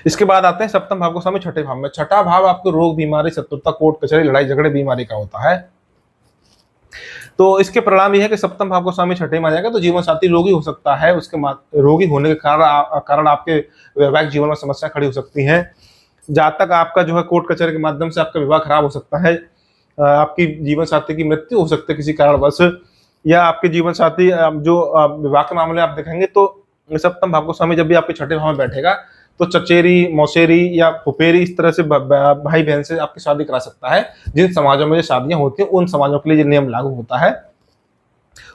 इसके बाद आते हैं सप्तम भाव को स्वामी छठे भाव में। छठा भाव आपको रोग, बीमारी, शत्रुता, कोर्ट कचहरी, लड़ाई झगड़े, बीमारी का होता है। तो इसके परिणाम ये है कि सप्तम भाव को स्वामी छठे में आ जाएगा तो जीवन साथी रोगी हो सकता है। उसके रोगी होने के कारण आपके वैवाहिक जीवन में समस्या खड़ी हो सकती है। जातक आपका जो है कोर्ट कचहरी के माध्यम से आपका विवाह खराब हो सकता है। आपकी जीवन साथी की मृत्यु हो सकती है किसी कारणवश, या आपके जीवन साथी जो विवाह के मामले आप देखेंगे तो सप्तम भाव को स्वामी जब भी आपके छठे भाव में बैठेगा तो चचेरी, मौसेरी या फुफेरी इस तरह से भाई बहन से आपकी शादी करा सकता है। जिन समाजों में जो शादियां होती हैं उन समाजों के लिए ये नियम लागू होता है।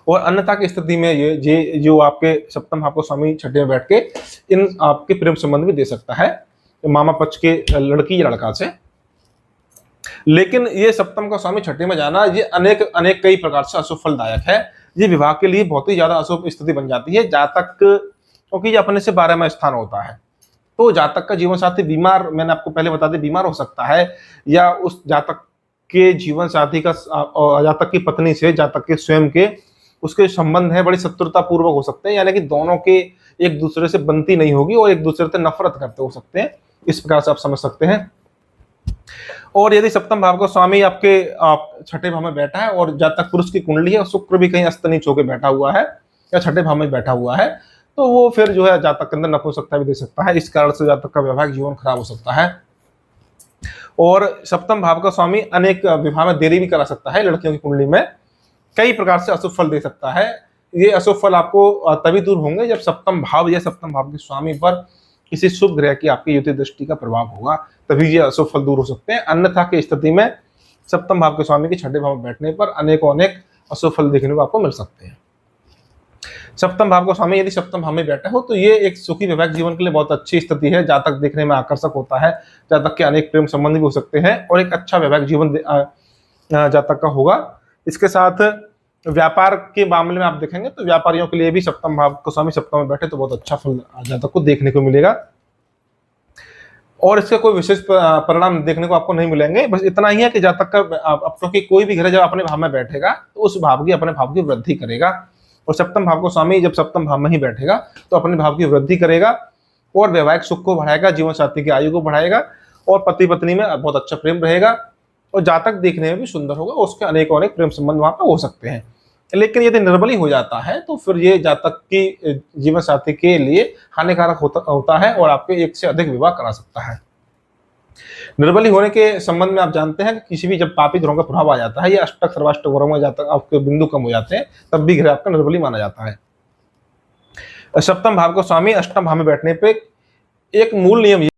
और अन्यथा की स्थिति में ये जो आपके सप्तम भाव को स्वामी छठे में बैठ के इन आपके प्रेम संबंध भी दे सकता है मामा पक्ष के लड़की या लड़का से। लेकिन ये सप्तम का स्वामी छठे में जाना ये अनेक कई प्रकार से अशुभ फलदायक है। ये विवाह के लिए बहुत ही ज्यादा अशुभ स्थिति बन जाती है। जातक, क्योंकि ये अपने से 12वां स्थान होता है, तो जातक का जीवन साथी बीमार, मैंने आपको पहले बता दिया, बीमार हो सकता है, या उस जातक के जीवन साथी का जातक की पत्नी से, जातक के स्वयं के उसके संबंध है बड़ी शत्रुता पूर्वक हो सकते हैं, यानी कि दोनों के एक दूसरे से बनती नहीं होगी और एक दूसरे से नफरत करते हो सकते हैं। इस प्रकार से आप समझ सकते हैं। और यदि सप्तम भाव का स्वामी आपके छठे भाव में बैठा है और जातक पुरुष की कुंडली है और शुक्र भी कहीं अस्त नीच होकर बैठा हुआ है या छठे भाव में बैठा हुआ है, तो वो फिर जो है जातक के अंदर नपुंसकता भी दे सकता है। इस कारण से जातक का वैवाहिक जीवन खराब हो सकता है। और सप्तम भाव का स्वामी अनेक विवाह में देरी भी करा सकता है। लड़कियों की कुंडली में कई प्रकार से अशुभ फल दे सकता है। ये अशुभ फल आपको तभी दूर होंगे जब सप्तम भाव या सप्तम भाव के स्वामी पर किसी शुभ ग्रह की आपकी युति दृष्टि का प्रभाव होगा, तभी ये अशुभ फल दूर हो सकते हैं। अन्यथा की स्थिति में सप्तम भाव के स्वामी के छठे भाव में बैठने पर अनेक अशुभ फल देखने को आपको मिल सकते हैं। सप्तम भाव का स्वामी यदि सप्तम भाव में बैठा हो तो ये एक सुखी वैवाहिक जीवन के लिए बहुत अच्छी स्थिति है। जातक देखने में आकर्षक होता है, जातक के अनेक प्रेम संबंध भी हो सकते हैं और एक अच्छा वैवाहिक जीवन जातक का होगा। इसके साथ व्यापार के मामले में आप देखेंगे तो व्यापारियों के लिए भी सप्तम भाव को स्वामी सप्तम में बैठे तो बहुत अच्छा फल जातक को देखने को मिलेगा। और इसके कोई विशेष परिणाम देखने को आपको नहीं मिलेंगे। बस इतना ही है कि जातक का क्योंकि कोई भी ग्रह जब अपने भाव में बैठेगा तो उस भाव की अपने भाव की वृद्धि करेगा, और सप्तम भाव को स्वामी जब सप्तम भाव में ही बैठेगा तो अपने भाव की वृद्धि करेगा और वैवाहिक सुख को बढ़ाएगा, जीवन साथी की आयु को बढ़ाएगा और पति पत्नी में बहुत अच्छा प्रेम रहेगा और जातक देखने में भी सुंदर होगा। उसके अनेक प्रेम संबंध वहां पर हो सकते हैं। लेकिन यदि निर्बली हो जाता है तो फिर ये जातक की जीवन साथी के लिए हानिकारक होता है और आपके एक से अधिक विवाह करा सकता है। निर्बली होने के संबंध में आप जानते हैं कि किसी भी जब पापी ग्रहों का प्रभाव आ जाता है या अष्टक सर्वाष्टक ग्रहों में जातक आपके बिंदु कम हो जाते हैं तब भी ग्रह आपका निर्बली माना जाता है। सप्तम भाव को स्वामी अष्टम भाव में बैठने पे एक मूल नियम